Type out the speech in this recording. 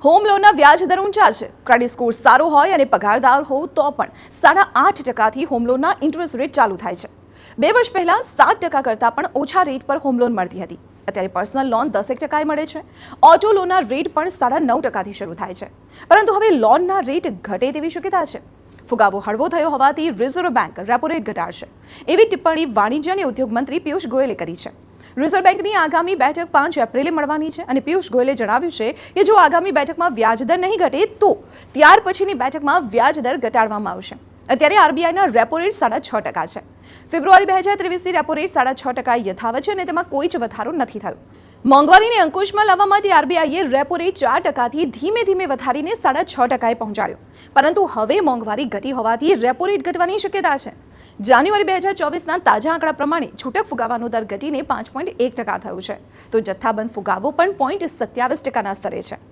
Home લોનના વ્યાજ દર ઊંચા છે. ક્રેડિટ સ્કોર સારો હોય અને પગારદાર હોવ તો પણ 8.5% હોમ લોનના ઇન્ટરેસ્ટ રેટ ચાલુ થાય છે. 2 વર્ષ પહેલા 7% કરતાં પણ ઓછા રેટ પર હોમ લોન મળતી હતી. અત્યારે પર્સનલ લોન 10% મળે છે. ઓટો લોનના રેટ પણ 9.5%થી શરૂ થાય છે. પરંતુ હવે લોનના રેટ ઘટે તેવી શક્યતા છે. ફુગાવો હળવો થયો હોવાથી રિઝર્વ બેંક રેપો રેટ ઘટાડશે એવી ટિપ્પણી વાણિજ્ય અને ઉદ્યોગ મંત્રી પિયુષ ગોયલે કરી છે. રિઝર્વ બેંકની આગામી બેઠક 5 એપ્રિલે મળવાની છે અને પિયુષ ગોયલે જણાવ્યું છે કે જો આગામી બેઠકમાં વ્યાજદર નહીં ઘટે તો ત્યાર પછીની બેઠકમાં વ્યાજદર ઘટાડવામાં આવશે. અત્યારે આરબીઆઈના રેપો રેટ 6.5% છે. ફેબ્રુઆરી 2023થી રેપો રેટ 6.5% યથાવત છે અને તેમાં કોઈ જ વધારો નથી થયો. મોંઘવારીને અંકુશમાં લાવવા માટે આરબીઆઈએ રેપો રેટ 4%થી ધીમે ધીમે વધારીને 6.5%એ પહોંચાડ્યો. પરંતુ હવે મોંઘવારી ઘટી હોવાથી રેપો રેટ ઘટવાની શક્યતા છે. જાન્યુઆરી 2024ના તાજા આંકડા પ્રમાણે છૂટક ફુગાવાનો દર ઘટીને 5.1% થયો છે, તો જથ્થાબંધ ફુગાવો પણ 0.27%ના સ્તરે છે.